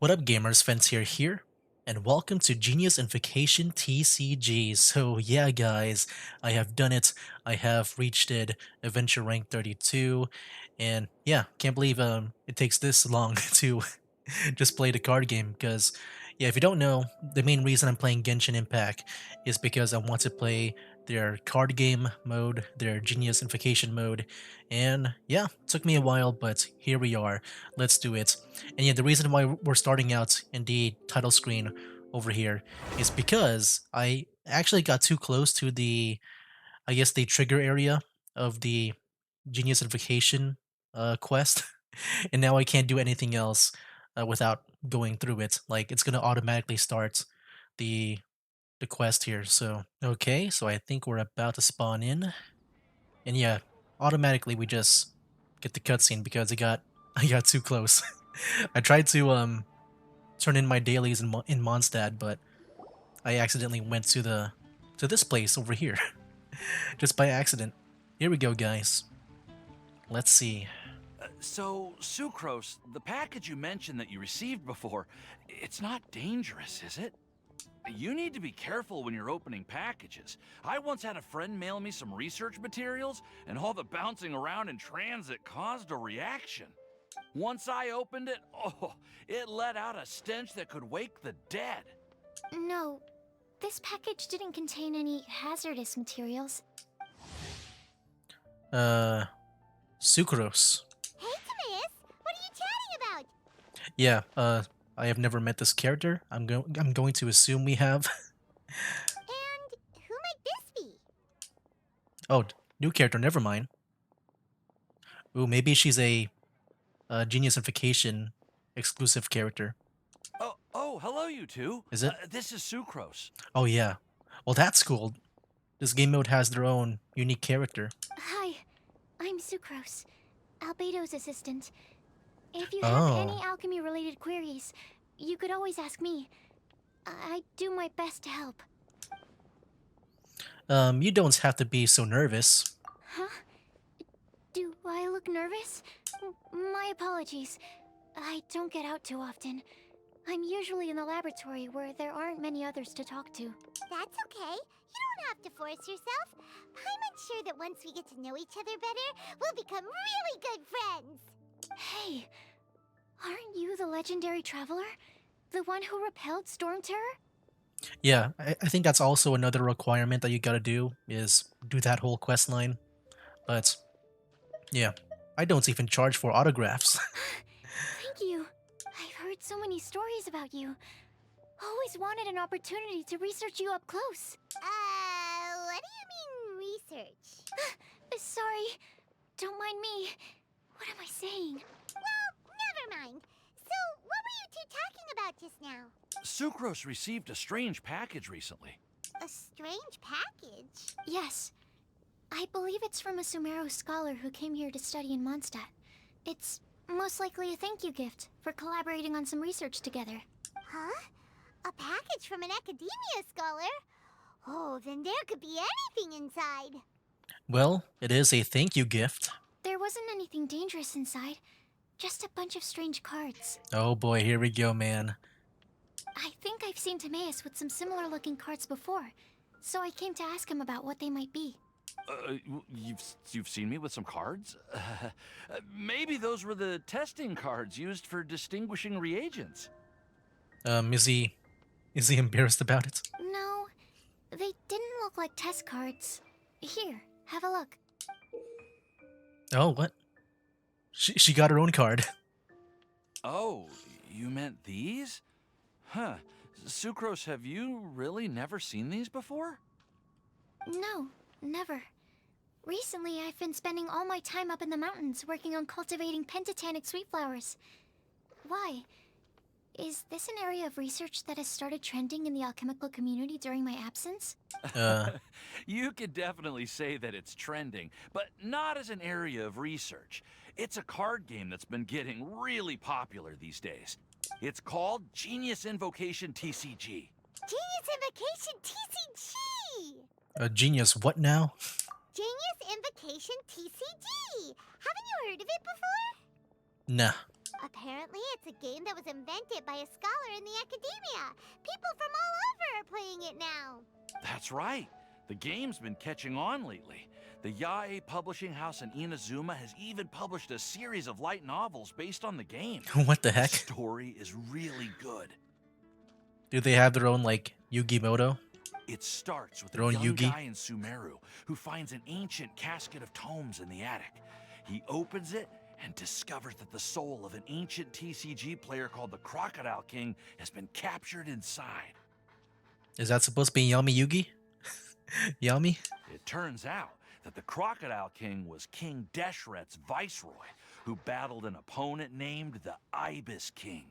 What up, gamers? Fence here, and welcome to Genius Invokation TCG. So, yeah, guys, I have done it. I have reached it, Adventure Rank 32, and yeah, can't believe it takes this long to just play the card game. Because, yeah, if you don't know, the main reason I'm playing Genshin Impact is because I want to play their card game mode, their Genius Invocation mode, and yeah, it took me a while, but here we are. Let's do it. And yeah, the reason why we're starting out in the title screen over here is because I actually got too close to the, I guess, the trigger area of the Genius Invocation quest, and now I can't do anything else without going through it. Like it's gonna automatically start the the quest here. So okay, so I think we're about to spawn in, and yeah, automatically we just get the cutscene because I got too close. I tried to turn in my dailies in in Mondstadt, but I accidentally went to this place over here just by accident. Here we go, guys. Let's see. So, Sucrose, the package you mentioned that you received before, it's not dangerous, is it? You need to be careful when you're opening packages. I once had a friend mail me some research materials, and all the bouncing around in transit caused a reaction. Once I opened it, oh, it let out a stench that could wake the dead. No, this package didn't contain any hazardous materials. Uh, Sucrose. Hey, Timaeus! What are you chatting about? Yeah. I have never met this character. I'm going to assume we have. And who might this be? Oh, new character. Never mind. Ooh, maybe she's a Genius Invocation exclusive character. Oh, hello, you two. Is it? This is Sucrose. Oh yeah. Well, that's cool. This game mode has their own unique character. Hi, I'm Sucrose, Albedo's assistant. If you have Oh. any alchemy-related queries, you could always ask me. I do my best to help. You don't have to be so nervous. Huh? Do I look nervous? My apologies. I don't get out too often. I'm usually in the laboratory where there aren't many others to talk to. That's okay. You don't have to force yourself. I'm unsure that once we get to know each other better, we'll become really good friends. Hey, aren't you the legendary traveler? The one who repelled Storm Terror? Yeah, I think that's also another requirement that you gotta do, is do that whole quest line. But, yeah, I don't even charge for autographs. Thank you. I've heard so many stories about you. Always wanted an opportunity to research you up close. What do you mean research? Sorry. Don't mind me. What am I saying? Well, never mind. So, what were you two talking about just now? Sucrose received a strange package recently. A strange package? Yes. I believe it's from a Sumero scholar who came here to study in Mondstadt. It's most likely a thank you gift for collaborating on some research together. Huh? A package from an academia scholar? Oh, then there could be anything inside. Well, it is a thank you gift. There wasn't anything dangerous inside, just a bunch of strange cards. Oh boy, here we go, man. I think I've seen Timaeus with some similar looking cards before, so I came to ask him about what they might be. You've seen me with some cards? Maybe those were the testing cards used for distinguishing reagents. Is he embarrassed about it? No, they didn't look like test cards. Here, have a look. Oh, what? She got her own card. Oh, you meant these? Huh. Sucrose, have you really never seen these before? No, never. Recently, I've been spending all my time up in the mountains working on cultivating pentatonic sweet flowers. Why? Is this an area of research that has started trending in the alchemical community during my absence? You could definitely say that it's trending, but not as an area of research. It's a card game that's been getting really popular these days. It's called Genius Invocation TCG. Genius Invocation TCG! Genius, what now? Genius Invocation TCG! Haven't you heard of it before? Nah. Apparently, it's a game that was invented by a scholar in the academia. People from all over are playing it now. That's right. The game's been catching on lately. The Yae publishing house in Inazuma has even published a series of light novels based on the game. What the The heck? story is really good. Do they have their own, like, Yugi-Moto? It starts with Their a own young Yugi? guy in Sumeru who finds an ancient casket of tomes in the attic. He opens it and discovers that the soul of an ancient TCG player called the Crocodile King has been captured inside. Is that supposed to be Yami Yugi? Yami? It turns out that the Crocodile King was King Deshret's viceroy, who battled an opponent named the Ibis King.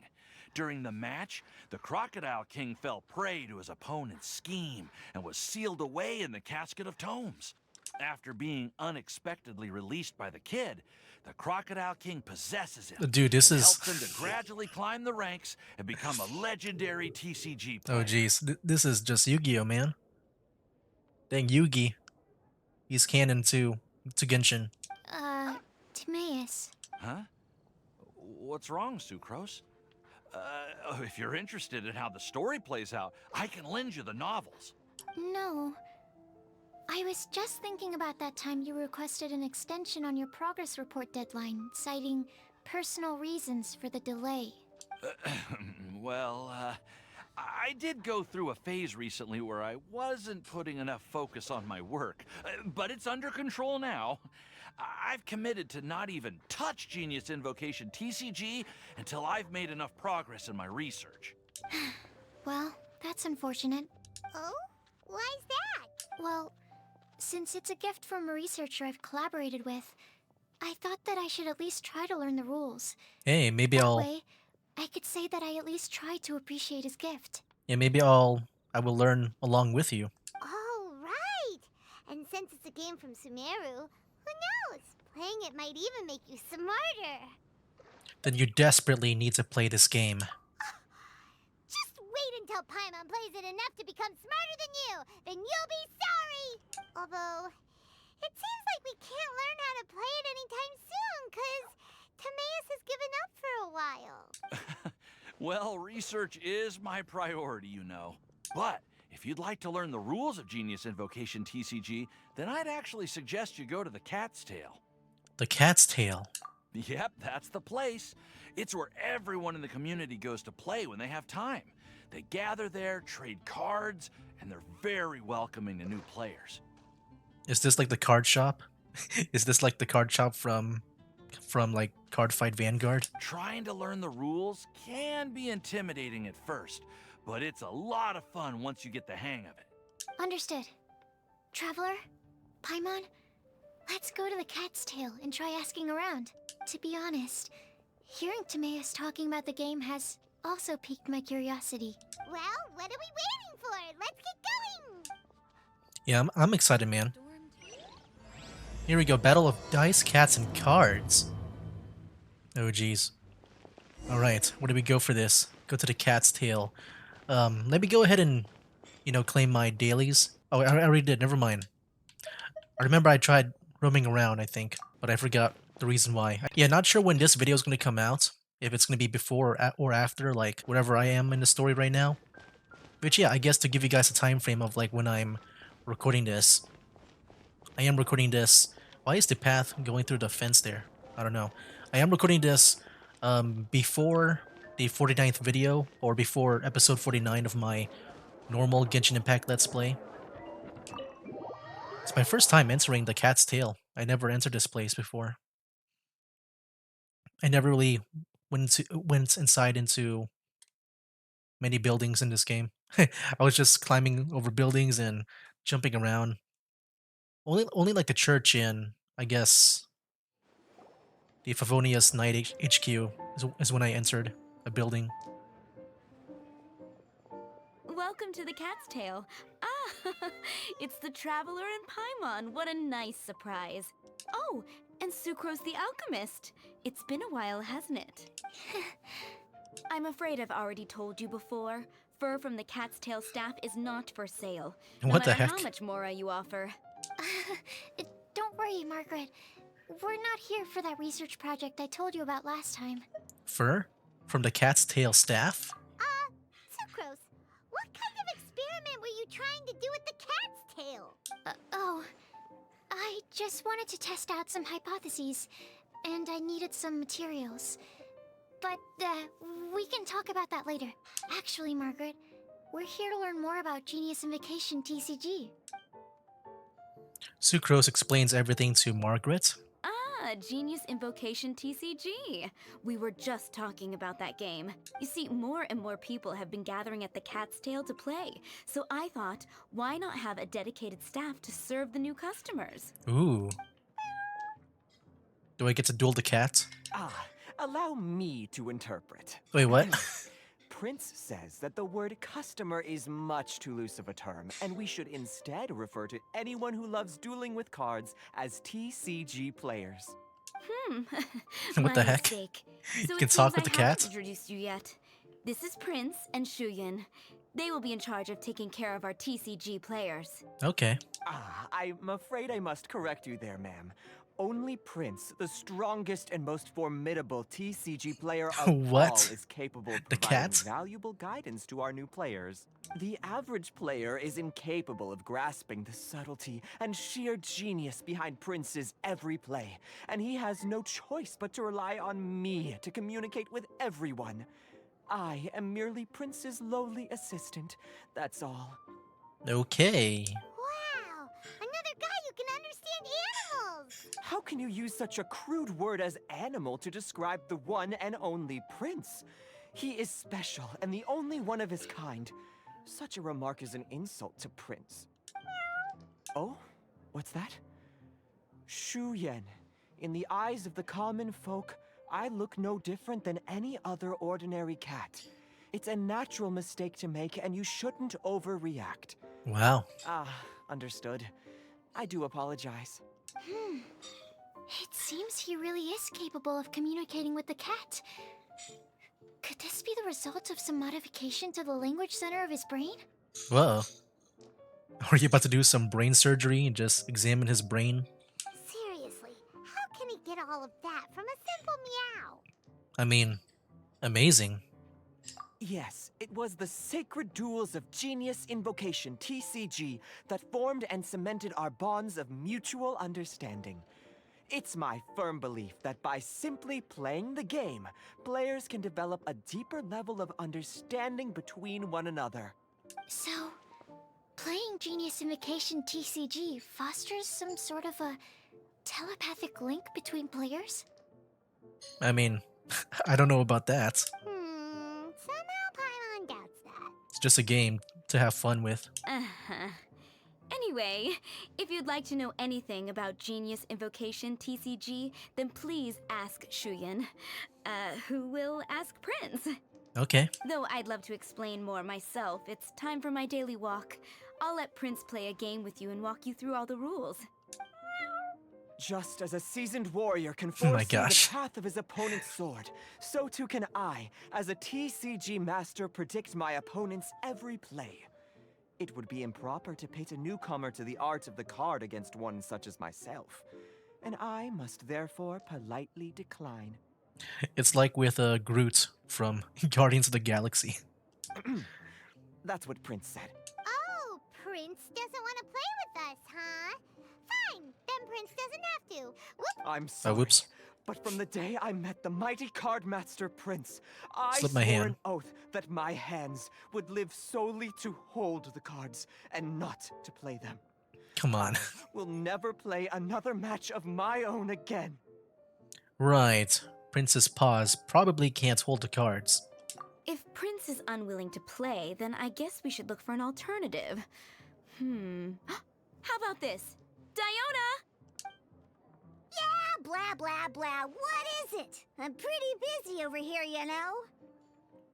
During the match, the Crocodile King fell prey to his opponent's scheme and was sealed away in the casket of tomes. After being unexpectedly released by the kid, the Crocodile King possesses him Dude, this and is... helps him to gradually climb the ranks and become a legendary TCG player. Oh, jeez. This is just Yu-Gi-Oh, man. Dang, Yugi. He's canon to Genshin. Timaeus. Huh? What's wrong, Sucrose? If you're interested in how the story plays out, I can lend you the novels. No. I was just thinking about that time you requested an extension on your progress report deadline, citing personal reasons for the delay. Well, I did go through a phase recently where I wasn't putting enough focus on my work, but it's under control now. I've committed to not even touch Genius Invocation TCG until I've made enough progress in my research. Well, that's unfortunate. Oh? Why's that? Well, since it's a gift from a researcher I've collaborated with, I thought that I should at least try to learn the rules. Hey, maybe That I'll... way, I could say that I at least tried to appreciate his gift. Yeah, maybe I will learn along with you. Oh, right! And since it's a game from Sumeru, who knows? Playing it might even make you smarter. Then you desperately need to play this game. Just wait until Paimon plays it enough to become smarter than you! Then you'll be sorry! Although, it seems like we can't learn how to play it anytime soon, cause Timaeus has given up for a while. Well, research is my priority, you know. But if you'd like to learn the rules of Genius Invocation TCG, then I'd actually suggest you go to the Cat's Tail. The Cat's Tail. Yep, that's the place. It's where everyone in the community goes to play when they have time. They gather there, trade cards, and they're very welcoming to new players. Is this like the card shop? Is this like the card shop from like Card Fight Vanguard? Trying to learn the rules can be intimidating at first, but it's a lot of fun once you get the hang of it. Understood. Traveler? Paimon? Let's go to the Cat's Tail and try asking around. To be honest, hearing Timaeus talking about the game has also piqued my curiosity. Well, what are we waiting for? Let's get going! Yeah, I'm excited, man. Here we go, Battle of Dice, Cats, and Cards. Oh, jeez. Alright, where do we go for this? Go to the Cat's Tail. Let me go ahead and, claim my dailies. Oh, I already did, never mind. I remember I tried roaming around, I think, but I forgot the reason why. Yeah, not sure when this video is going to come out. If it's going to be before or after, like, whatever I am in the story right now. But yeah, I guess to give you guys a time frame of, like, when I'm recording this. I am recording this. Why is the path going through the fence there? I don't know. I am recording this before the 49th video, or before episode 49 of my normal Genshin Impact Let's Play. It's my first time entering the Cat's Tail. I never entered this place before. I never really went inside into many buildings in this game. I was just climbing over buildings and jumping around. Only like the church in, I guess, the Favonius Knight HQ is when I entered a building. Welcome to the Cat's Tail. Ah, it's the Traveler and Paimon. What a nice surprise. Oh, and Sucrose the Alchemist. It's been a while, hasn't it? I'm afraid I've already told you before. Fur from the Cat's Tail staff is not for sale. No What the matter heck? how much more you offer. Don't worry, Margaret. We're not here for that research project I told you about last time. Fur? From the cat's tail staff? Sucrose, what kind of experiment were you trying to do with the cat's tail? Oh, I just wanted to test out some hypotheses, and I needed some materials. But, we can talk about that later. Actually, Margaret, we're here to learn more about Genius Invocation TCG. Sucrose explains everything to Margaret. Ah, Genius Invocation TCG. We were just talking about that game. You see, more and more people have been gathering at the Cat's Tail to play, so I thought, why not have a dedicated staff to serve the new customers? Ooh. Do I get to duel the cat? Allow me to interpret. Wait, what? Prince says that the word customer is much too loose of a term, and we should instead refer to anyone who loves dueling with cards as TCG players. What the My heck? mistake. So can it talk seems with the I haven't cat? introduced you yet. This is Prince and Shuyan. They will be in charge of taking care of our TCG players. Okay. I'm afraid I must correct you there, ma'am. Only Prince, the strongest and most formidable TCG player of What? all, is capable of The providing cat? valuable guidance to our new players. The average player is incapable of grasping the subtlety and sheer genius behind Prince's every play, and he has no choice but to rely on me to communicate with everyone. I am merely Prince's lowly assistant, that's all. Okay. Wow, another guy who can understand animals! How can you use such a crude word as animal to describe the one and only Prince? He is special and the only one of his kind. Such a remark is an insult to Prince. Oh? What's that? Shu Yen. In the eyes of the common folk, I look no different than any other ordinary cat. It's a natural mistake to make, and you shouldn't overreact. Wow. Understood. I do apologize. It seems he really is capable of communicating with the cat. Could this be the result of some modification to the language center of his brain? Whoa. Are you about to do some brain surgery and just examine his brain? Seriously, how can he get all of that from a simple meow? I mean, amazing. Yes, it was the sacred duels of Genius Invocation TCG that formed and cemented our bonds of mutual understanding. It's my firm belief that by simply playing the game, players can develop a deeper level of understanding between one another. So, playing Genius Invocation TCG fosters some sort of a telepathic link between players? I mean, I don't know about that. Somehow Paimon doubts that. It's just a game to have fun with. Uh-huh. Anyway, if you'd like to know anything about Genius Invocation TCG, then please ask Shuyan, who will ask Prince. Okay. Though I'd love to explain more myself, it's time for my daily walk. I'll let Prince play a game with you and walk you through all the rules. Just as a seasoned warrior can Oh my foresee gosh. the path of his opponent's sword, so too can I, as a TCG master, predict my opponent's every play. It would be improper to pit a newcomer to the art of the card against one such as myself, and I must therefore politely decline. It's like with Groot from Guardians of the Galaxy. That's what Prince said. Oh, Prince doesn't want to play with us, huh? Fine, then Prince doesn't have to. Whoop! I'm sorry. Whoops. But from the day I met the mighty card master Prince, I Slip my swore hand. an oath that my hands would live solely to hold the cards and not to play them. Come on. Will never play another match of my own again. Right. Prince's paws probably can't hold the cards. If Prince is unwilling to play, then I guess we should look for an alternative. How about this? Diona! Yeah, blah, blah, blah. What is it? I'm pretty busy over here, you know?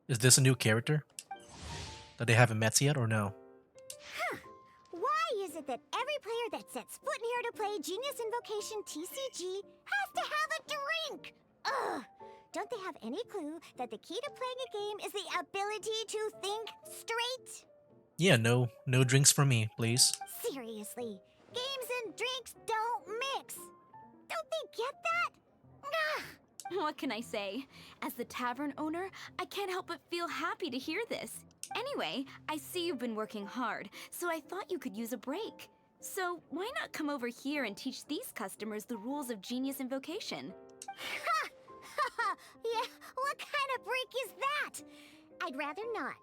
Is this a new character that they haven't met yet, or no? Why is it that every player that sets foot in here to play Genius Invocation TCG has to have a drink? Ugh! Don't they have any clue that the key to playing a game is the ability to think straight? Yeah, no drinks for me, please. Seriously, games and drinks don't mix. Don't they get that? Ugh. What can I say? As the tavern owner, I can't help but feel happy to hear this. Anyway, I see you've been working hard, so I thought you could use a break. So why not come over here and teach these customers the rules of Genius Invocation? Ha! Yeah, what kind of break is that? I'd rather not.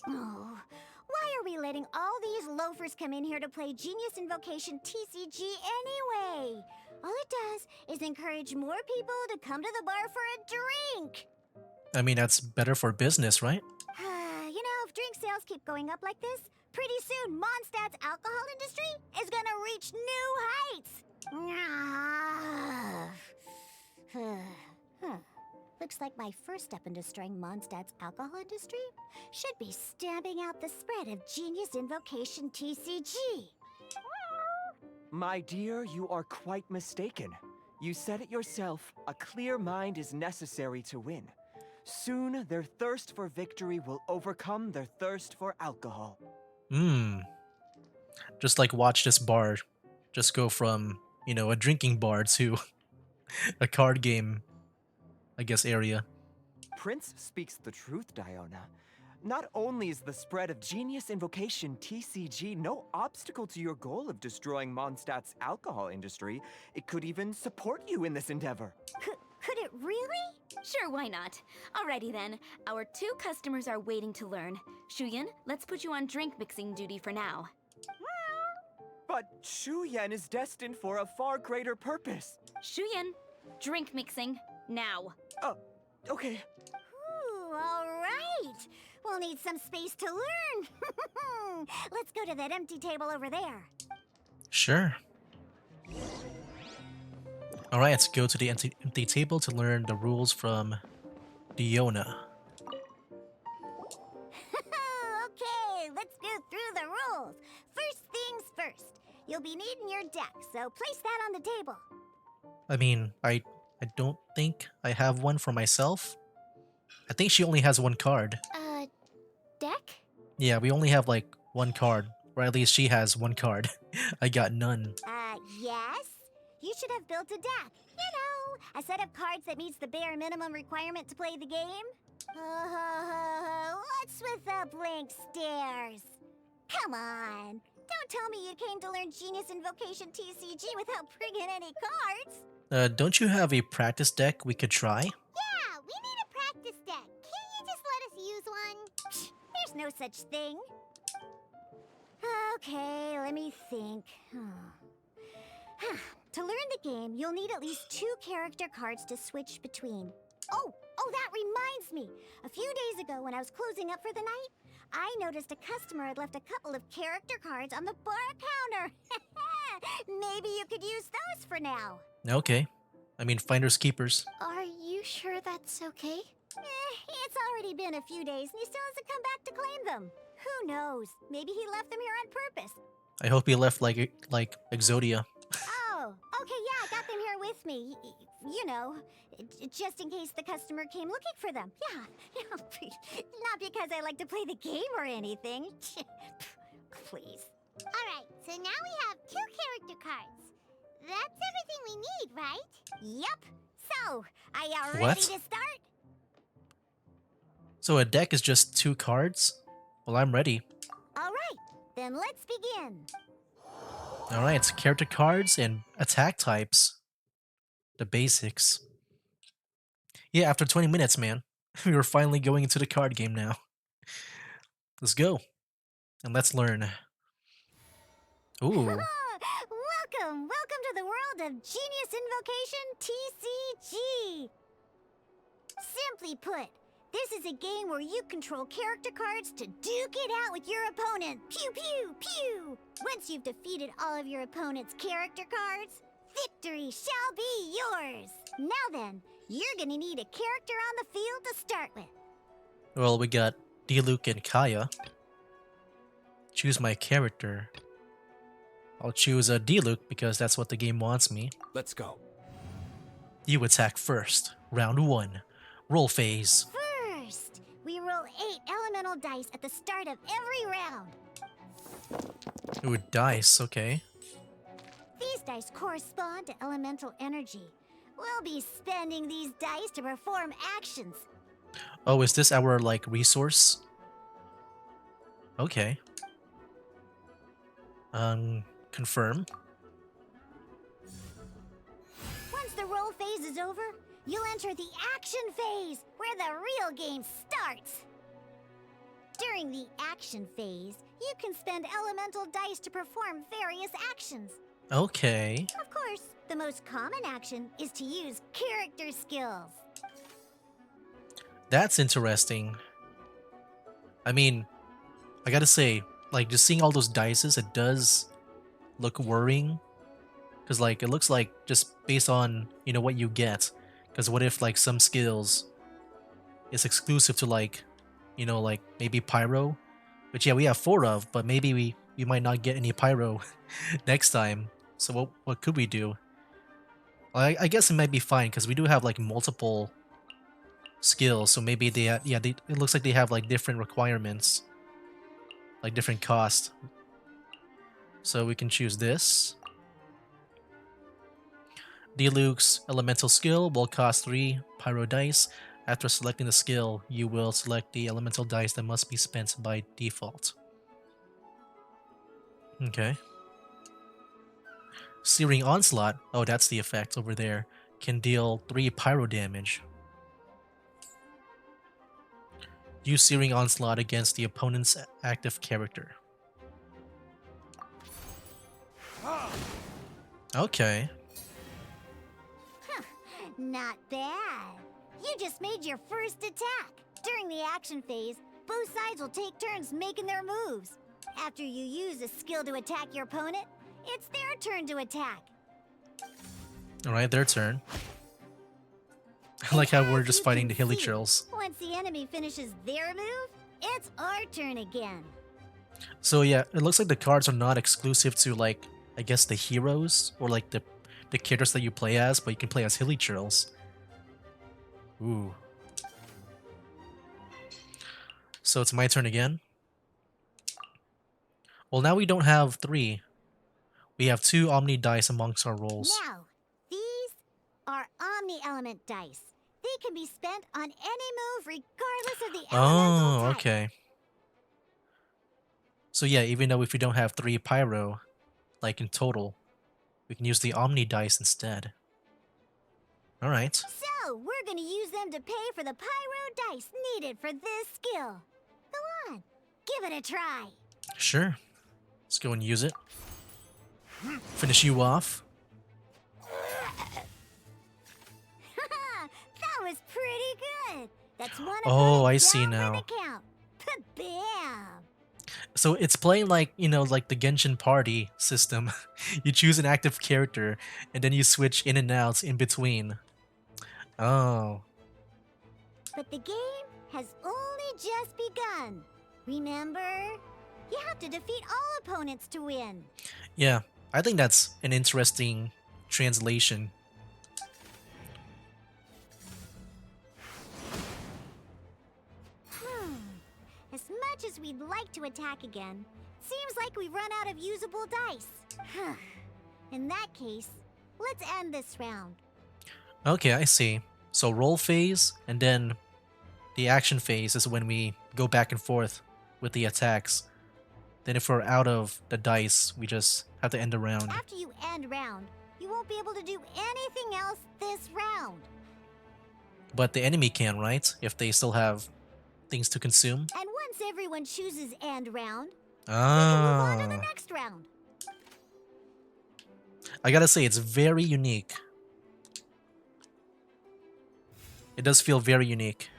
Oh, why are we letting all these loafers come in here to play Genius Invocation TCG anyway? All it does is encourage more people to come to the bar for a drink. I mean, that's better for business, right? You know, if drink sales keep going up like this, pretty soon Mondstadt's alcohol industry is gonna reach new heights. Looks like my first step in destroying Mondstadt's alcohol industry should be stamping out the spread of Genius Invocation TCG. My dear, you are quite mistaken. You said it yourself, a clear mind is necessary to win. Soon, their thirst for victory will overcome their thirst for alcohol. Just like watch this bar just go from, a drinking bar to a card game, I guess, area. Prince speaks the truth, Diona. Not only is the spread of Genius Invocation TCG no obstacle to your goal of destroying Mondstadt's alcohol industry, it could even support you in this endeavor. Could it really? Sure, why not? Alrighty then, our 2 customers are waiting to learn. Shuyan, let's put you on drink mixing duty for now. But Shuyan is destined for a far greater purpose. Shuyan, drink mixing, now. Okay. Ooh, all right. We'll need some space to learn. Let's go to that empty table over there. Sure. Alright, let's go to the empty table to learn the rules from Diona. Okay, let's go through the rules. First things first. You'll be needing your deck, so place that on the table. I mean, I don't think I have one for myself. I think she only has one card. Deck? Yeah, we only have like one card. Or at least she has one card. I got none. Yes? You should have built a deck. You know, a set of cards that meets the bare minimum requirement to play the game. What's with the blank stares? Come on. Don't tell me you came to learn Genius Invocation TCG without bringing any cards. Don't you have a practice deck we could try? Yeah, we need a practice deck. Can't you just let us use one? Psh, there's no such thing. Okay, let me think. To learn the game, you'll need at least 2 character cards to switch between. Oh, that reminds me. A few days ago, when I was closing up for the night, I noticed a customer had left a couple of character cards on the bar counter. Maybe you could use those for now. Okay. I mean, finders keepers. Are you sure that's okay? It's already been a few days and he still hasn't come back to claim them. Who knows? Maybe he left them here on purpose. I hope he left like Exodia. Oh, okay, yeah, I got them here with me. You know, just in case the customer came looking for them. Yeah, not because I like to play the game or anything. Please. Alright, so now we have 2 character cards. That's everything we need, right? Yep. So, are you What? ready to start? So a deck is just 2 cards? Well, I'm ready. All right, then let's begin. Alright, character cards and attack types. The basics. Yeah, after 20 minutes, man. We were finally going into the card game now. Let's go. And let's learn. Ooh. Welcome to the world of Genius Invocation TCG. Simply put, this is a game where you control character cards to duke it out with your opponent. Pew pew pew! Once you've defeated all of your opponent's character cards, victory shall be yours. Now then, you're gonna need a character on the field to start with. Well, we got Diluc and Kaya. Choose my character. I'll choose a Diluc because that's what the game wants me. Let's go. You attack first. Round 1. Roll phase. First, we roll 8 elemental dice at the start of every round. Ooh, dice, okay. These dice correspond to elemental energy. We'll be spending these dice to perform actions. Oh, is this our, like, resource? Okay. Confirm. Once the roll phase is over, you'll enter the action phase, where the real game starts. During the action phase, you can spend elemental dice to perform various actions. Okay. Of course, the most common action is to use character skills. That's interesting. I mean, I gotta say, like, just seeing all those dices, it does look worrying. Because, like, it looks like just based on, you know, what you get. Because what if, like, some skills is exclusive to, like, you know, like, maybe Pyro? Which, yeah, we have 4 of, but maybe we might not get any Pyro next time. So what could we do? I guess it might be fine, because we do have, like, multiple skills. So maybe they, it looks like they have, like, different requirements. Like, different cost. So we can choose this. Deluxe elemental skill will cost 3 pyro dice. After selecting the skill, you will select the elemental dice that must be spent by default. Okay. Searing Onslaught, oh, that's the effect over there, can deal 3 pyro damage. Use Searing Onslaught against the opponent's active character. Okay. Not bad. You just made your first attack. During the action phase, both sides will take turns making their moves. After you use a skill to attack your opponent, it's their turn to attack. Alright, their turn. I like how we're As just you fighting can the hilly see, trails. Once the enemy finishes their move, it's our turn again. So yeah, it looks like the cards are not exclusive to, like, I guess the heroes or like the characters that you play as, but you can play as hilly churls. Ooh. So it's my turn again. Well, now we don't have 3. We have 2 Omni dice amongst our rolls. Now, these are Omni Element dice. They can be spent on any move regardless of the elemental Oh, type. okay. So yeah, even though if we don't have 3 Pyro, like in total, we can use the Omni dice instead. Alright. So, we're gonna use them to pay for the pyro dice needed for this skill. Go on, give it a try. Sure. Let's go and use it. Finish you off. That was pretty good. That's one Oh, opponent I down see for now. the count. Bam! So it's playing like, you know, like the Genshin party system. You choose an active character, and then you switch in and out in between. Oh. But the game has only just begun. Remember? You have to defeat all opponents to win. Yeah, I think that's an interesting translation. As much as we'd like to attack again, seems like we've run out of usable dice. In that case, let's end this round. Okay, I see. So roll phase, and then the action phase is when we go back and forth with the attacks. Then if we're out of the dice, we just have to end the round. After you end round, you won't be able to do anything else this round. But the enemy can, right? If they still have things to consume. And once everyone chooses end round, we can move on to the Ah. next round. I gotta say, it's very unique. It does feel very unique.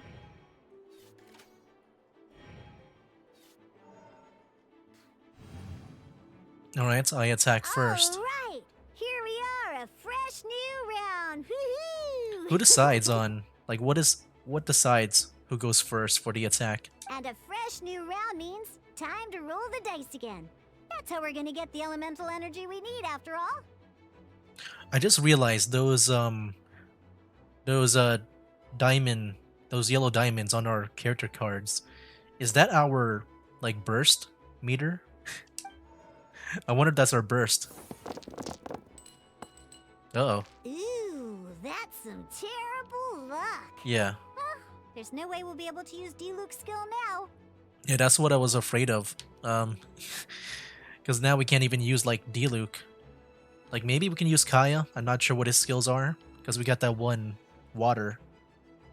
Alright, I attack first. All right, here we are, a fresh new round. Woohoo! Who decides on, like, what decides who goes first for the attack? And a fresh new round means time to roll the dice again. That's how we're gonna get the elemental energy we need after all. I just realized those diamond, those yellow diamonds on our character cards. Is that our, like, burst meter? I wonder if that's our burst. Uh-oh. Ooh, that's some terrible luck. Yeah. There's no way we'll be able to use D-Luke's skill now. Yeah, that's what I was afraid of. Because now we can't even use, like, Diluc. Like, maybe we can use Kaya. I'm not sure what his skills are. Because we got that one water.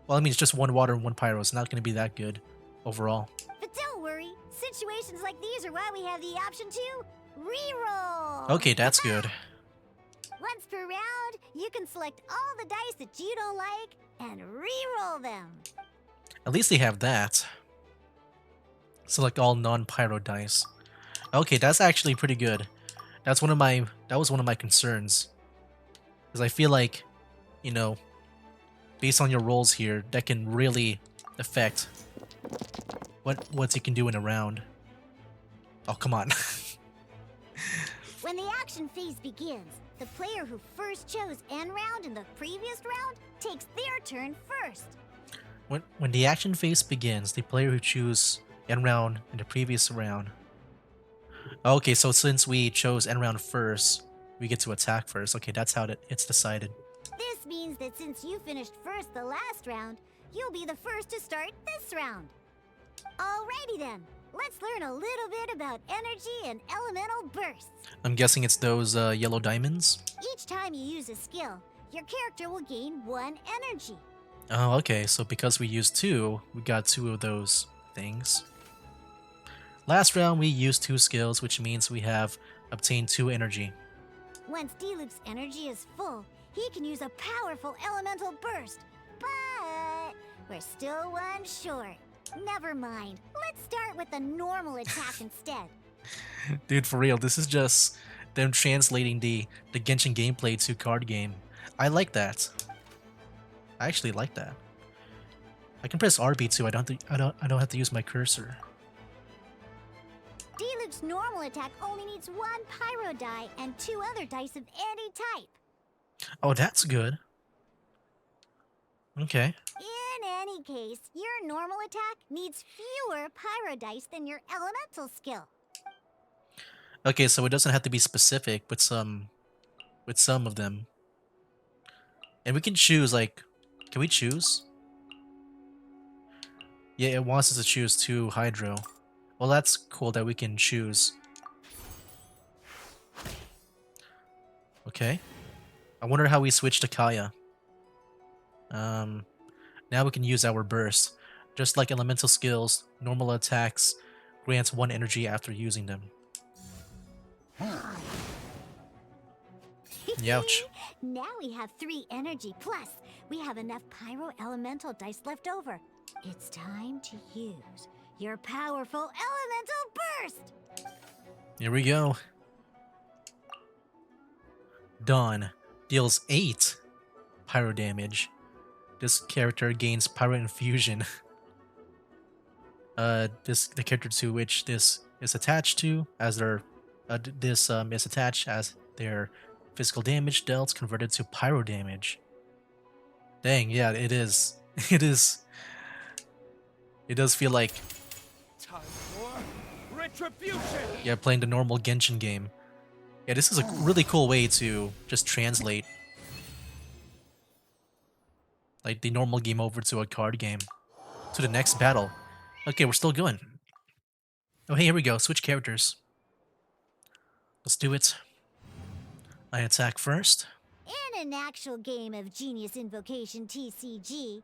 Well, I mean, it's just one water and one pyro. It's not going to be that good overall. But don't worry. Situations like these are why we have the option to reroll. Okay, that's good. Once per round, you can select all the dice that you don't like and re-roll them. At least they have that. Select all non-pyro dice. Okay, that's actually pretty good. That was one of my concerns. Because I feel like, you know, based on your rolls here, that can really affect what you can do in a round. Oh, come on. When the action phase begins, the player who first chose end round in the previous round takes their turn first. When the action phase begins, the player who choose end round in the previous round. Okay, so since we chose end round first, we get to attack first. Okay, that's how it's decided. This means that since you finished first the last round, you'll be the first to start this round. Alrighty then, let's learn a little bit about energy and elemental bursts. I'm guessing it's those yellow diamonds? Each time you use a skill, your character will gain 1 energy. Oh, okay, so because we used 2, we got 2 of those things. Last round we used 2 skills, which means we have obtained 2 energy. Once D-Luke's energy is full, he can use a powerful elemental burst. But we're still 1 short. Never mind. Let's start with the normal attack instead. Dude, for real, this is just them translating the Genshin gameplay to card game. I like that. I actually like that. I can press RB too. I don't have to use my cursor. D-Luke's normal attack only needs 1 pyro die and 2 other dice of any type. Oh, that's good. Okay. In any case, your normal attack needs fewer pyro dice than your elemental skill. Okay, so it doesn't have to be specific with some of them. And we can choose, like, can we choose? Yeah, it wants us to choose 2 hydro. Well, that's cool that we can choose. Okay. I wonder how we switch to Kaya. Now we can use our burst. Just like elemental skills, normal attacks grants 1 energy after using them. Youch. Now we have 3 energy plus. We have enough pyro elemental dice left over. It's time to use your powerful elemental burst. Here we go. Dawn deals 8 pyro damage. This character gains pyro infusion. The character to which this is attached to, as their is attached as their physical damage dealt converted to pyro damage. Dang, yeah, it is. It is. It does feel like, Time for retribution. yeah, playing the normal Genshin game. Yeah, this is a really cool way to just translate like the normal game over to a card game. To the next battle. Okay, we're still going. Oh, hey, here we go. Switch characters. Let's do it. I attack first. In an actual game of Genius Invocation TCG, you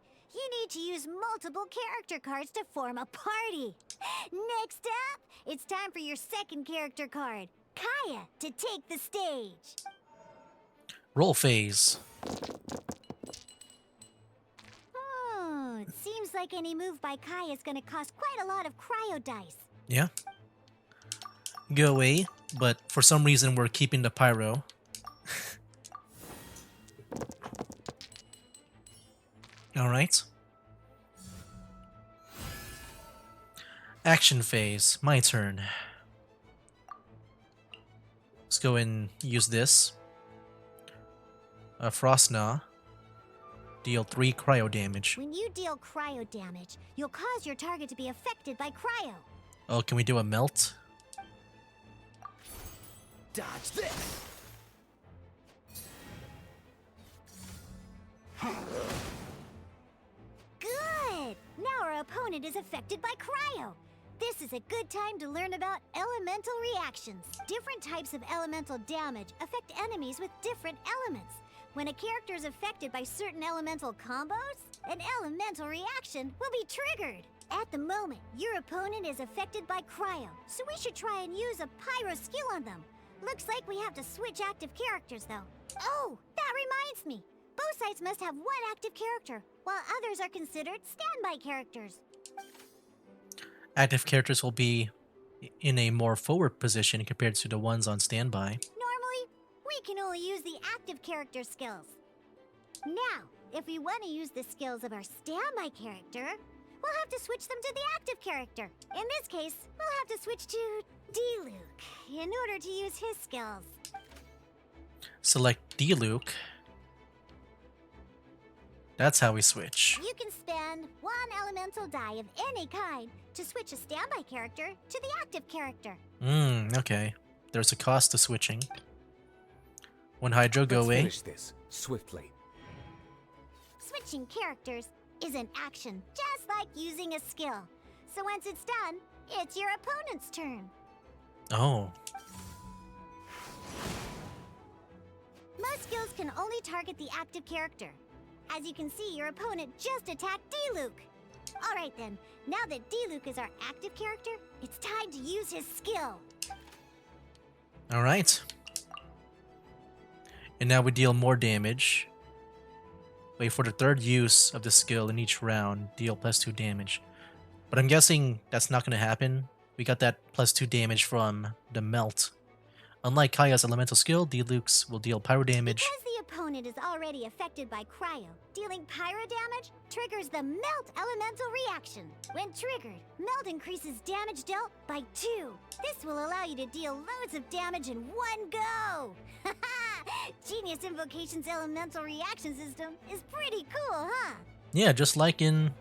need to use multiple character cards to form a party. Next up, it's time for your second character card, Kaya, to take the stage. Roll phase. Oh, it seems like any move by Kaya is gonna cost quite a lot of cryo dice. Yeah. Go away, but for some reason we're keeping the pyro. Alright. Action phase. My turn. Let's go and use this. Frostgnaw. Deal 3 cryo damage. When you deal cryo damage, you'll cause your target to be affected by cryo. Oh, can we do a melt? Dodge this. Good! Now our opponent is affected by cryo. This is a good time to learn about elemental reactions. Different types of elemental damage affect enemies with different elements. When a character is affected by certain elemental combos, an elemental reaction will be triggered. At the moment, your opponent is affected by cryo, so we should try and use a pyro skill on them. Looks like we have to switch active characters, though. Oh, that reminds me. Both sides must have one active character, while others are considered standby characters. Active characters will be in a more forward position compared to the ones on standby. Normally, we can only use the active character skills. Now, if we want to use the skills of our standby character, we'll have to switch them to the active character. In this case, we'll have to switch to D-Luke in order to use his skills. Select D-Luke. That's how we switch. You can spend one elemental die of any kind to switch a standby character to the active character. Okay. There's a cost to switching. When Hydro, go Let's away. finish this swiftly. Switching characters is an action, just like using a skill. So once it's done, it's your opponent's turn. Oh. Most skills can only target the active character. As you can see, your opponent just attacked D-Luke. Alright then, now that D-Luke is our active character, it's time to use his skill. Alright. And now we deal more damage. Wait for the third use of the skill in each round. Deal +2 damage. But I'm guessing that's not going to happen. We got that +2 damage from the melt. Unlike Kaya's elemental skill, D-Luke's will deal pyro damage. Because the opponent is already affected by cryo, dealing pyro damage triggers the melt elemental reaction. When triggered, melt increases damage dealt by 2. This will allow you to deal loads of damage in one go. Genius Invocation's elemental reaction system is pretty cool, huh? Yeah, just like in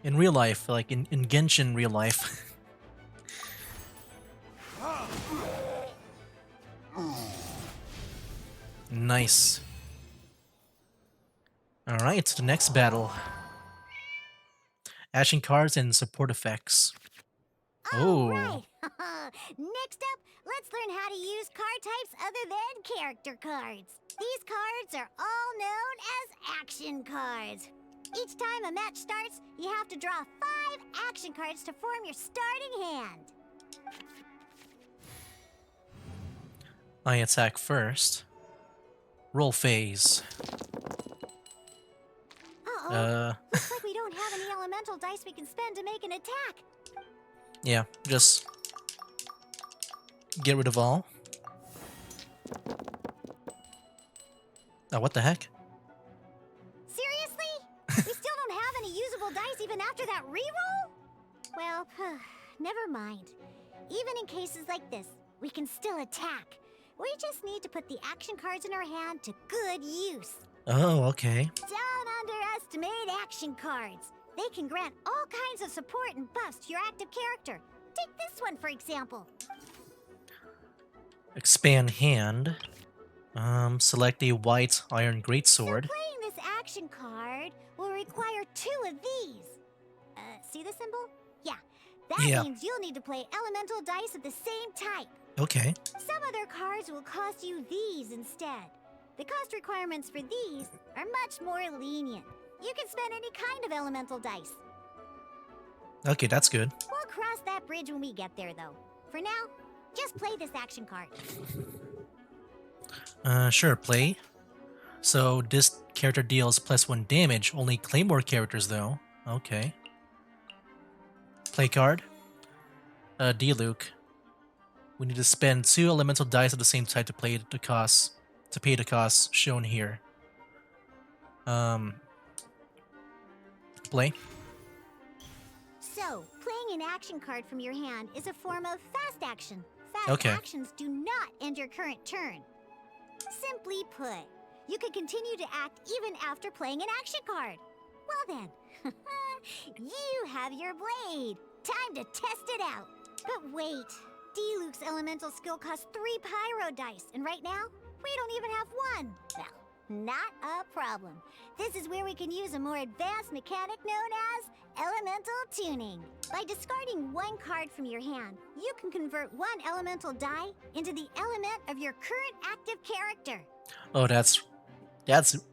real life, like in Genshin real life. Nice. Alright, the next battle. Action cards and support effects. Oh. Alright. Next up, let's learn how to use card types other than character cards. These cards are all known as action cards. Each time a match starts, you have to draw 5 action cards to form your starting hand. I attack first. Roll phase. Uh-oh. Looks like we don't have any elemental dice we can spend to make an attack. Yeah, just get rid of all. Oh, what the heck? Seriously? We still don't have any usable dice even after that reroll? Well, never mind. Even in cases like this, we can still attack. We just need to put the action cards in our hand to good use. Oh, okay. Don't underestimate action cards. They can grant all kinds of support and buffs to your active character. Take this one, for example. Expand hand. Select a white iron greatsword. Playing this action card will require 2 of these. See the symbol? Yeah. That means you'll need to play elemental dice of the same type. Okay. Some other cards will cost you these instead. The cost requirements for these are much more lenient. You can spend any kind of elemental dice. Okay, that's good. We'll cross that bridge when we get there, though. For now, just play this action card. Sure, play. So this character deals +1 damage. Only Claymore characters, though. Okay. Play card. D-Luke. We need to spend 2 elemental dice of the same type to pay the costs shown here. Play. So, playing an action card from your hand is a form of fast action. Fast Okay. actions do not end your current turn. Simply put, you can continue to act even after playing an action card. Well then, you have your blade. Time to test it out. But wait, D-Luke's elemental skill costs 3 pyro dice, and right now, we don't even have 1. Well, Not a problem. This is where we can use a more advanced mechanic known as elemental tuning. By discarding one card from your hand, you can convert one elemental die into the element of your current active character. Oh, that's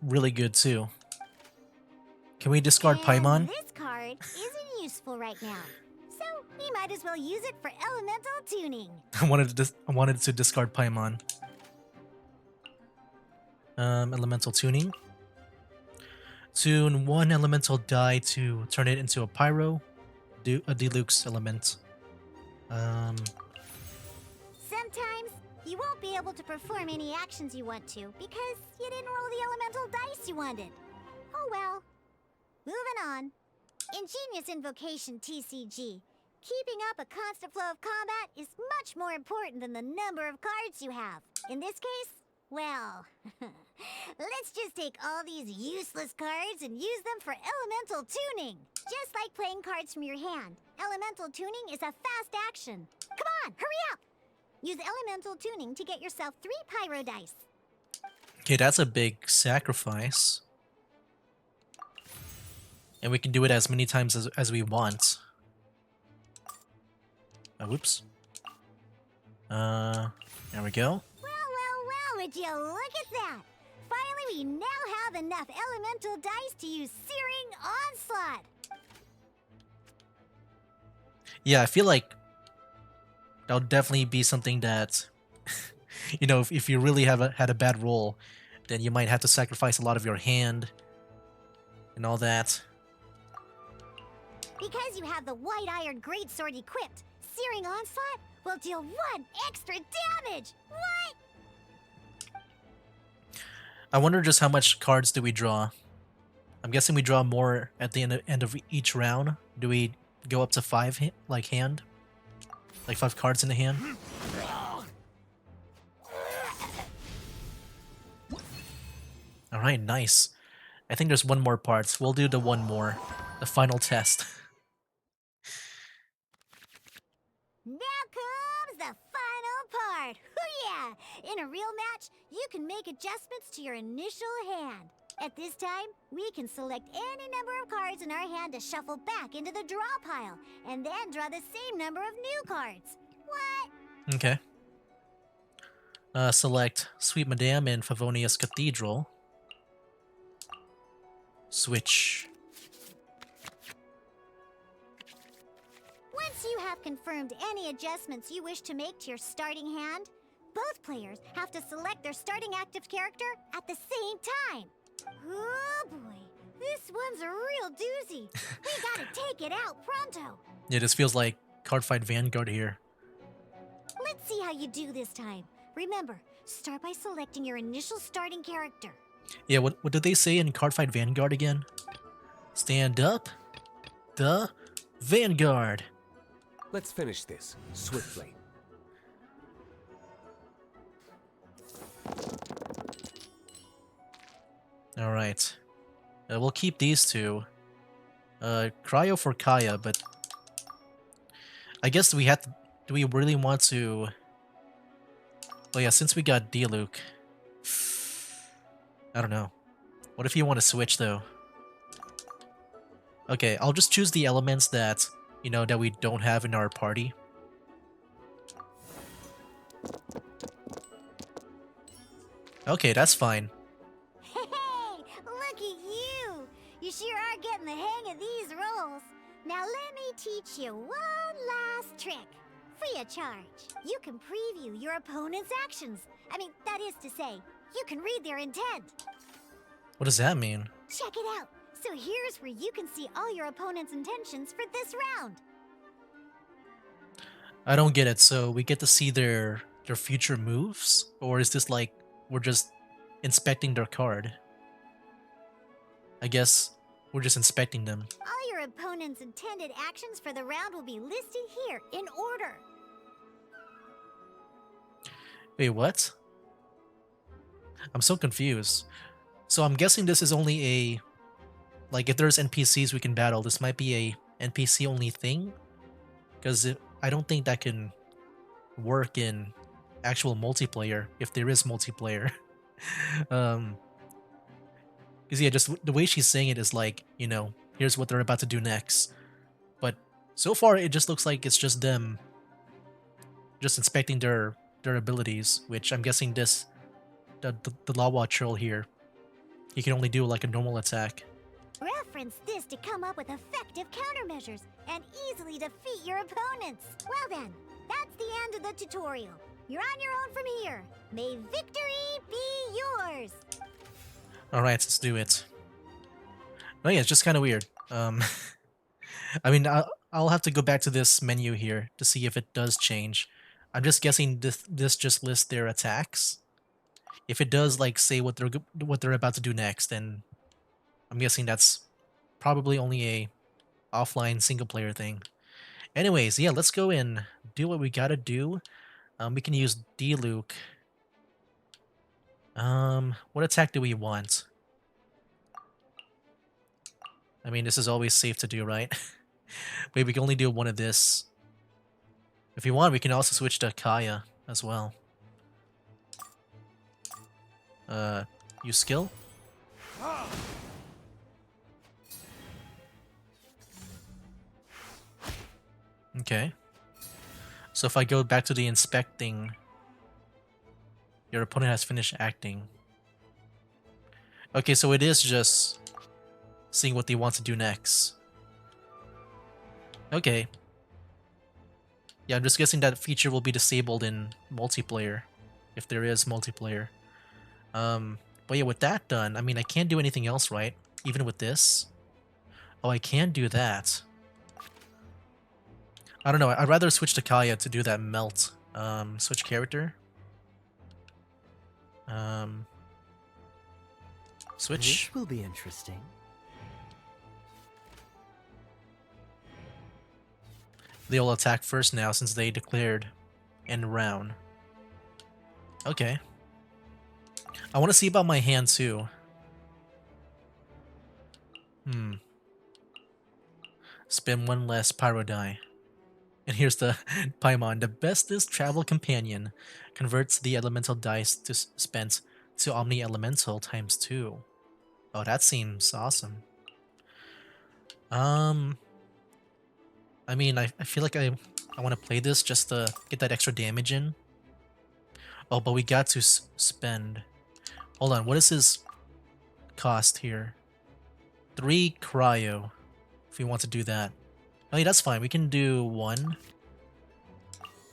really good too. Can we discard And Paimon? this card isn't useful right now, so we might as well use it for elemental tuning. I wanted to discard Paimon. Elemental tuning. Tune one elemental die to turn it into a pyro, do a deluxe element. Sometimes you won't be able to perform any actions you want to because you didn't roll the elemental dice you wanted. Oh well. Moving on. In Genius Invocation TCG, keeping up a constant flow of combat is much more important than the number of cards you have. In this case, well, let's just take all these useless cards and use them for elemental tuning. Just like playing cards from your hand, elemental tuning is a fast action. Come on, hurry up! Use elemental tuning to get yourself 3 pyro dice. Okay, that's a big sacrifice. And we can do it as many times as we want. Whoops. There we go. Well, would you look at that? Finally, we now have enough elemental dice to use Searing Onslaught. Yeah, I feel like that'll definitely be something that, you know, if you really had a bad roll, then you might have to sacrifice a lot of your hand and all that. Because you have the White Iron Greatsword equipped, Searing Onslaught will deal 1 extra damage! What? I wonder just how much cards do we draw? I'm guessing we draw more at the end of each round. Do we go up to 5 hand? Like 5 cards in the hand? Alright, nice. I think there's one more part. We'll do the one more. The final test. Now comes the final part! Hoo-yeah! In a real match, you can make adjustments to your initial hand. At this time, we can select any number of cards in our hand to shuffle back into the draw pile, and then draw the same number of new cards. What? Okay. Select Sweet Madame in Favonius Cathedral. Switch. Once you have confirmed any adjustments you wish to make to your starting hand, both players have to select their starting active character at the same time. Oh boy, this one's a real doozy. We gotta take it out pronto. Yeah, this feels like Cardfight Vanguard here. Let's see how you do this time. Remember, start by selecting your initial starting character. Yeah, what did they say in Cardfight Vanguard again? Stand up, the Vanguard. Let's finish this swiftly. All right, we'll keep these two. Cryo for Kaya, but I guess we have to. Do we really want to? Oh yeah, since we got D-Luke, I don't know. What if you want to switch though? Okay, I'll just choose the elements that, you know, that we don't have in our party. Okay, that's fine. Hey, look at you! You sure are getting the hang of these rolls. Now let me teach you one last trick. Free of charge. You can preview your opponent's actions. I mean, that is to say, you can read their intent. What does that mean? Check it out. So here's where you can see all your opponent's intentions for this round. I don't get it. So we get to see their future moves? Or is this like we're just inspecting their card? I guess we're just inspecting them. All your opponent's intended actions for the round will be listed here in order. Wait, what? I'm so confused. So I'm guessing this is only a... Like, if there's NPCs we can battle, this might be a NPC-only thing? Because I don't think that can work in actual multiplayer, if there is multiplayer. Because yeah, just the way she's saying it is like, you know, here's what they're about to do next. But so far, it just looks like it's just them just inspecting their abilities, which I'm guessing the Lawa troll here, he can only do like a normal attack. Reference this to come up with effective countermeasures and easily defeat your opponents. Well then, that's the end of the tutorial. You're on your own from here. May victory be yours. All right, let's do it. Oh yeah, it's just kind of weird. I mean, I'll have to go back to this menu here to see if it does change. I'm just guessing this just lists their attacks. If it does, like, say what they're about to do next, then I'm guessing that's probably only a offline single player thing. Anyways, yeah, let's go and do what we gotta do. We can use D-Luke. What attack do we want? I mean, this is always safe to do, right? But we can only do one of this. If you want, we can also switch to Kaya as well. Use skill? Okay. So if I go back to the inspecting, your opponent has finished acting. Okay, so it is just seeing what they want to do next. Okay. Yeah, I'm just guessing that feature will be disabled in multiplayer, if there is multiplayer. But yeah, with that done, I mean, I can't do anything else, right? Even with this? Oh, I can do that. I don't know, I'd rather switch to Kaya to do that melt. Switch character. Switch. This will be interesting. They'll attack first now since they declared end round. Okay. I want to see about my hand too. Spin one less pyro die. And here's the Paimon. The bestest travel companion. Converts the elemental dice to spent to Omni Elemental times 2. Oh, that seems awesome. I mean, I feel like I want to play this just to get that extra damage in. Oh, but we got to spend. Hold on, what is his cost here? 3 cryo, if we want to do that. Oh, yeah, that's fine. We can do 1.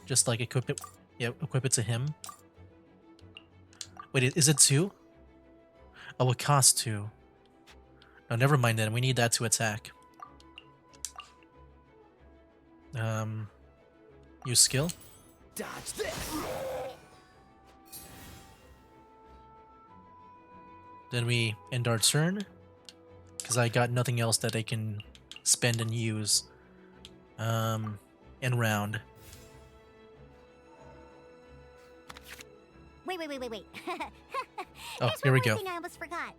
Just like equip it. Yeah, equip it to him. Wait, is it 2? Oh, it costs 2. No, never mind then. We need that to attack. Use skill. Dodge this. Then we end our turn, because I got nothing else that I can spend and use. End round. Wait. Oh, There's here we one more go. thing I almost forgot.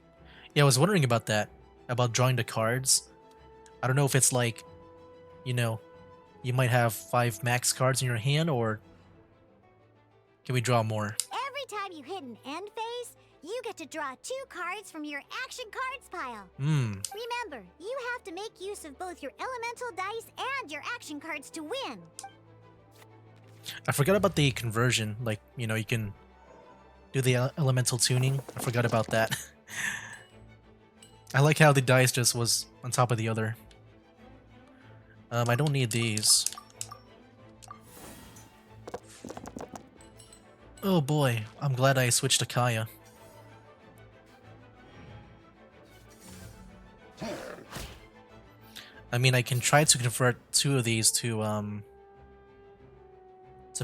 Yeah, I was wondering about that, about drawing the cards. I don't know if it's like, you know, you might have 5 max cards in your hand, or can we draw more? Every time you hit an end phase, you get to draw 2 cards from your action cards pile. Remember, you have to make use of both your elemental dice and your action cards to win. I forgot about the conversion, like, you know, you can do the elemental tuning. I forgot about that. I like how the dice just was on top of the other. I don't need these. Oh boy, I'm glad I switched to Kaya. I mean, I can try to convert 2 of these to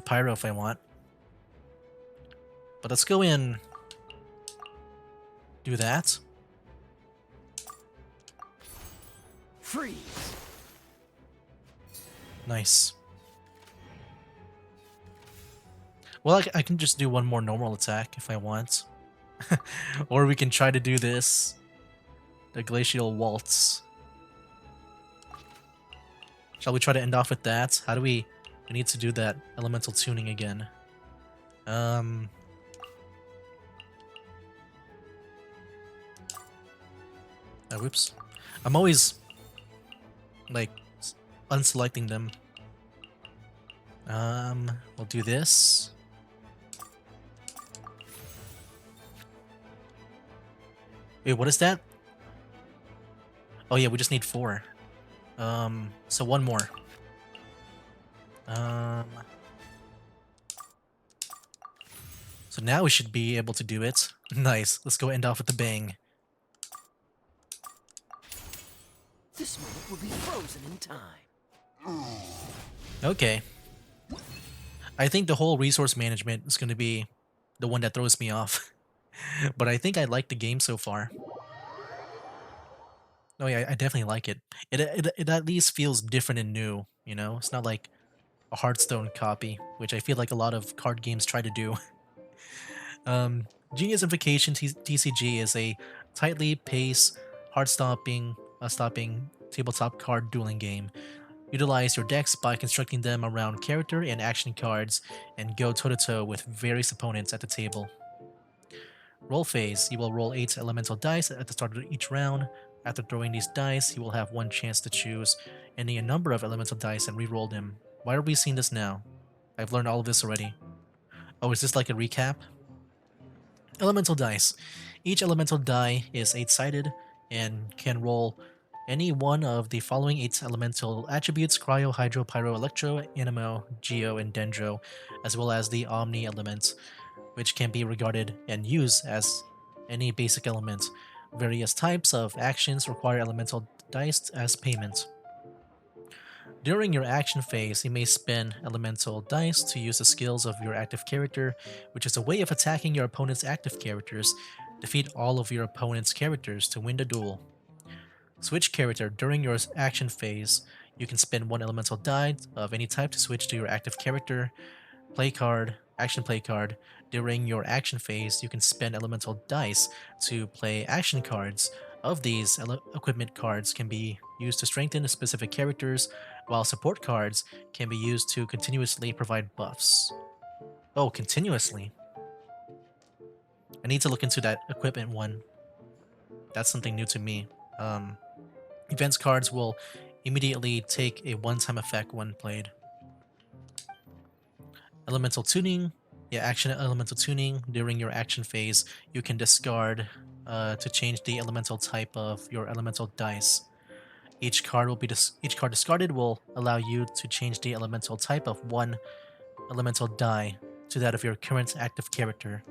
Pyro if I want. But let's go in. Do that. Freeze. Nice. Well, I can just do one more normal attack if I want. Or we can try to do this. The Glacial Waltz. Shall we try to end off with that? How do we need to do that elemental tuning again? Whoops. I'm always like unselecting them. We'll do this. Wait, what is that? Oh yeah, we just need 4. So one more. So now we should be able to do it. Nice. Let's go end off with a bang. This moment will be frozen in time. Okay. I think the whole resource management is going to be the one that throws me off. But I think I like the game so far. Oh yeah, I definitely like it. It at least feels different and new, you know? It's not like a Hearthstone copy, which I feel like a lot of card games try to do. Genius Invocation TCG is a tightly paced, stopping tabletop card dueling game. Utilize your decks by constructing them around character and action cards, and go toe-to-toe with various opponents at the table. Roll phase. You will roll 8 elemental dice at the start of each round. After throwing these dice, you will have one chance to choose any number of elemental dice and re-roll them. Why are we seeing this now? I've learned all of this already. Oh, is this like a recap? Elemental dice. Each elemental die is 8-sided and can roll any one of the following 8 elemental attributes: Cryo, Hydro, Pyro, Electro, Animo, Geo, and Dendro, as well as the Omni element, which can be regarded and used as any basic element. Various types of actions require elemental dice as payment. During your action phase, you may spend elemental dice to use the skills of your active character, which is a way of attacking your opponent's active characters. Defeat all of your opponent's characters to win the duel. Switch character. During your action phase, you can spend 1 elemental die of any type to switch to your active character. Play card, action play card. During your action phase, you can spend elemental dice to play action cards. Of these, equipment cards can be used to strengthen specific characters, while support cards can be used to continuously provide buffs. Oh, continuously. I need to look into that equipment one. That's something new to me. Events cards will immediately take a one-time effect when played. Elemental tuning. Yeah, action elemental tuning. During your action phase, you can discard to change the elemental type of your elemental dice. Each card discarded will allow you to change the elemental type of one elemental die to that of your current active character.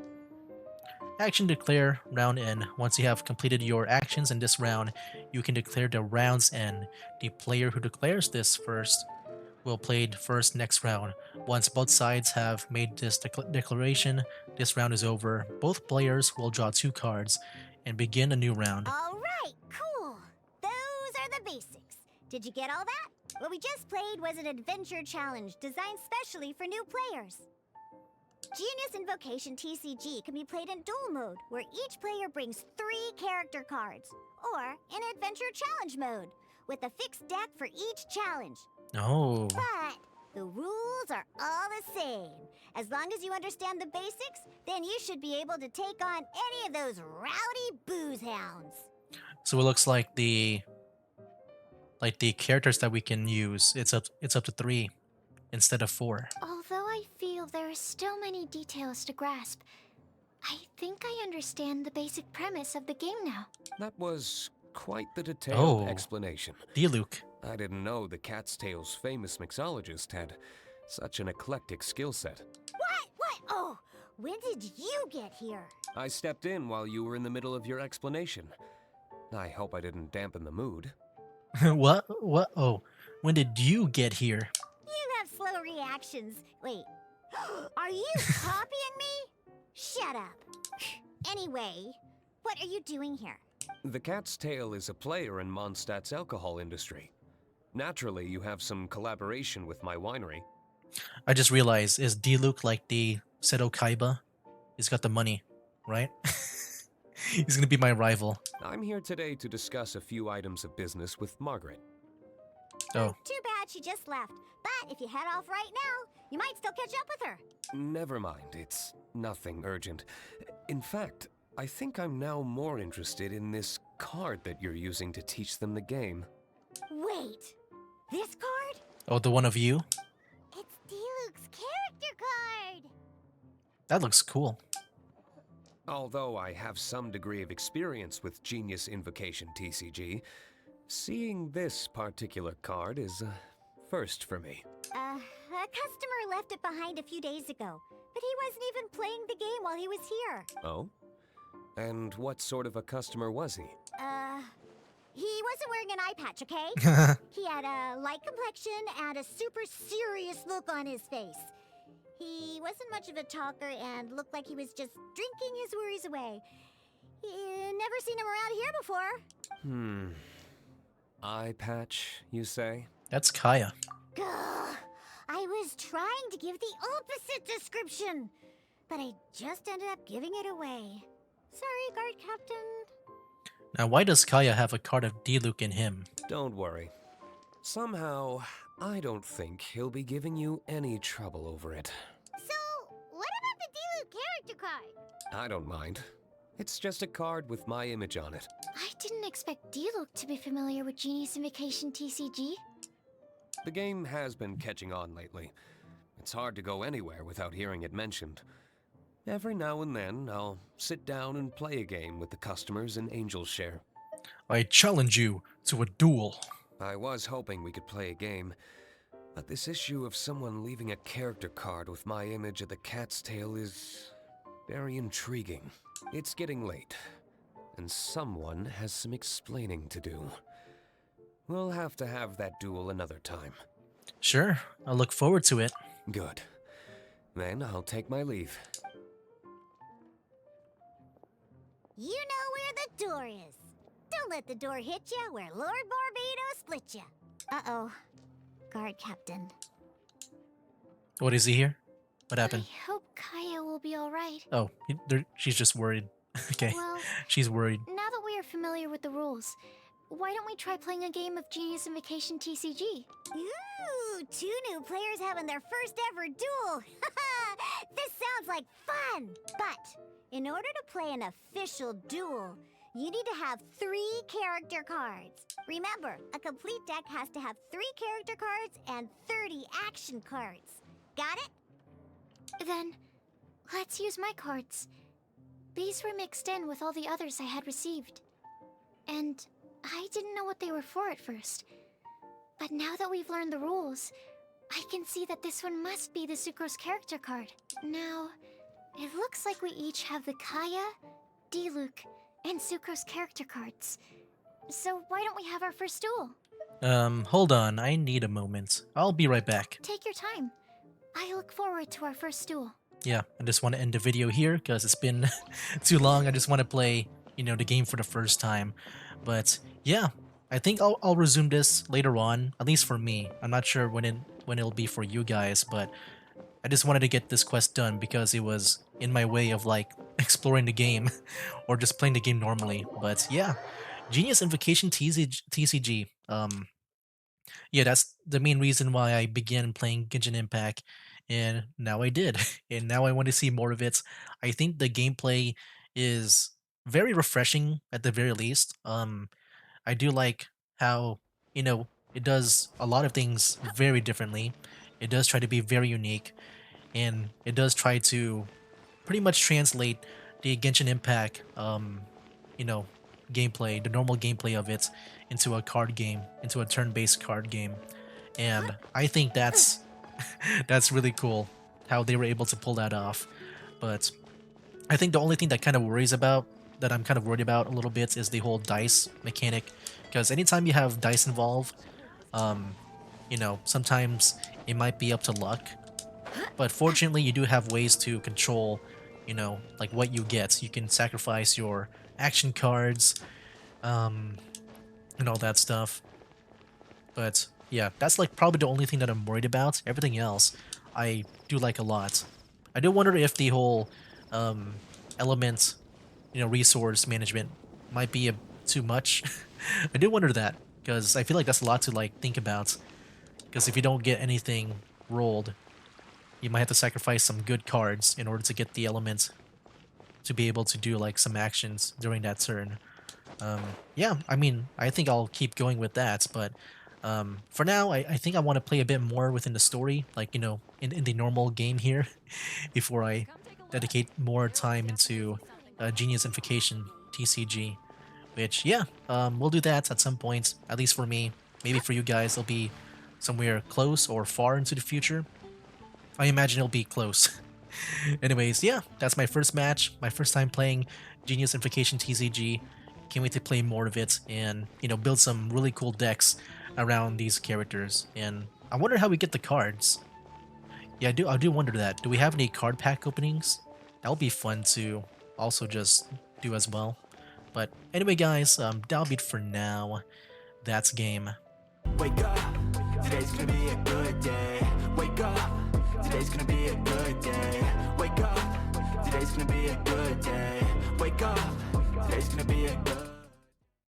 Action declare round end. Once you have completed your actions in this round, you can declare the round's end. The player who declares this first will play first next round. Once both sides have made this declaration, this round is over. Both players will draw 2 cards and begin a new round. All right, cool. Those are the basics. Did you get all that? What we just played was an adventure challenge designed specially for new players. Genius Invocation TCG can be played in duel mode, where each player brings 3 character cards, or in adventure challenge mode, with a fixed deck for each challenge. Oh. But the rules are all the same. As long as you understand the basics, then you should be able to take on any of those rowdy booze hounds. So it looks like the characters that we can use, it's up to 3 instead of 4. Although I feel there are still many details to grasp, I think I understand the basic premise of the game now. That was quite the detailed Oh. explanation. Diluc. I didn't know the Cat's Tail's famous mixologist had such an eclectic skill set. What? Oh, when did you get here? I stepped in while you were in the middle of your explanation. I hope I didn't dampen the mood. What? Oh, when did you get here? You have slow reactions. Wait, are you copying me? Shut up. Anyway, what are you doing here? The Cat's Tail is a player in Mondstadt's alcohol industry. Naturally, you have some collaboration with my winery. I just realized, is Diluc like the Seto Kaiba? He's got the money, right? He's gonna be my rival. I'm here today to discuss a few items of business with Margaret. Oh. Too bad she just left. But if you head off right now, you might still catch up with her. Never mind, it's nothing urgent. In fact, I think I'm now more interested in this card that you're using to teach them the game. Wait, this card? Oh, the one of you? It's Diluc's character card! That looks cool. Although I have some degree of experience with Genius Invocation TCG, seeing this particular card is a first for me. A customer left it behind a few days ago, but he wasn't even playing the game while he was here. Oh? And what sort of a customer was he? He wasn't wearing an eye patch, okay? He had a light complexion and a super serious look on his face. He wasn't much of a talker and looked like he was just drinking his worries away. Never seen him around here before. Eye patch, you say? That's Kaya. Gah! I was trying to give the opposite description, but I just ended up giving it away. Sorry, guard captain. Now, why does Kaya have a card of Diluc in him? Don't worry. Somehow, I don't think he'll be giving you any trouble over it. So, what about the Diluc character card? I don't mind. It's just a card with my image on it. I didn't expect Diluc to be familiar with Genius Invocation TCG. The game has been catching on lately. It's hard to go anywhere without hearing it mentioned. Every now and then, I'll sit down and play a game with the customers in Angel's Share. I challenge you to a duel. I was hoping we could play a game, but this issue of someone leaving a character card with my image at the cat's tail is very intriguing. It's getting late, and someone has some explaining to do. We'll have to have that duel another time. Sure, I look forward to it. Good. Then I'll take my leave. You know where the door is. Don't let the door hit you where Lord Barbados split you. Uh-oh. Guard captain. What is he here? What happened? I hope Kaya will be alright. Oh, she's just worried. Okay, Well, she's worried. now that we are familiar with the rules, why don't we try playing a game of Genius Invocation TCG? Ooh, 2 new players having their first ever duel. This sounds like fun. But in order to play an official duel, you need to have 3 character cards. Remember, a complete deck has to have 3 character cards and 30 action cards. Got it? Then, let's use my cards. These were mixed in with all the others I had received. And I didn't know what they were for at first. But now that we've learned the rules, I can see that this one must be the Sucrose character card. Now, it looks like we each have the Kaya, Diluc, and Sucrose character cards. So why don't we have our first duel? Hold on, I need a moment. I'll be right back. Take your time. I look forward to our first duel. Yeah, I just want to end the video here because it's been too long. I just want to play, the game for the first time. But yeah, I think I'll resume this later on, at least for me. I'm not sure when it'll be for you guys, but I just wanted to get this quest done because it was in my way of like exploring the game or just playing the game normally. But yeah, Genius Invocation TCG. Yeah, that's the main reason why I began playing Genshin Impact, and now I did, and now I want to see more of it. I think the gameplay is very refreshing at the very least. I do like how it does a lot of things very differently. It does try to be very unique, and it does try to pretty much translate the Genshin Impact, gameplay, the normal gameplay of it, into a card game, into a turn-based card game, and I think that's that's really cool how they were able to pull that off. But I think the only thing that I'm kind of worried about a little bit is the whole dice mechanic, because anytime you have dice involved, sometimes it might be up to luck. But fortunately, you do have ways to control, like what you get. You can sacrifice your action cards, and all that stuff. But yeah, that's like probably the only thing that I'm worried about. Everything else, I do like a lot. I do wonder if the whole element, resource management might be too much. I do wonder that because I feel like that's a lot to like think about. Because if you don't get anything rolled, you might have to sacrifice some good cards in order to get the element to be able to do like some actions during that turn. Yeah, I mean, I think I'll keep going with that, but for now, I think I want to play a bit more within the story, like, you know, in the normal game here, before I dedicate more time into Genius Invocation TCG, which, yeah, we'll do that at some point, at least for me. Maybe for you guys, it'll be somewhere close or far into the future. I imagine it'll be close. Anyways, yeah, that's my first match, my first time playing Genius Invocation TCG. Can't wait to play more of it and, you know, build some really cool decks around these characters. And I wonder how we get the cards. Yeah, I do wonder that. Do we have any card pack openings? That would be fun to also just do as well. But anyway, guys, that'll be it for now. That's game. Wake up, today's gonna be a good day. Wake up, today's gonna be a good day. Wake up, today's gonna be a good day. Wake up, today's gonna be a good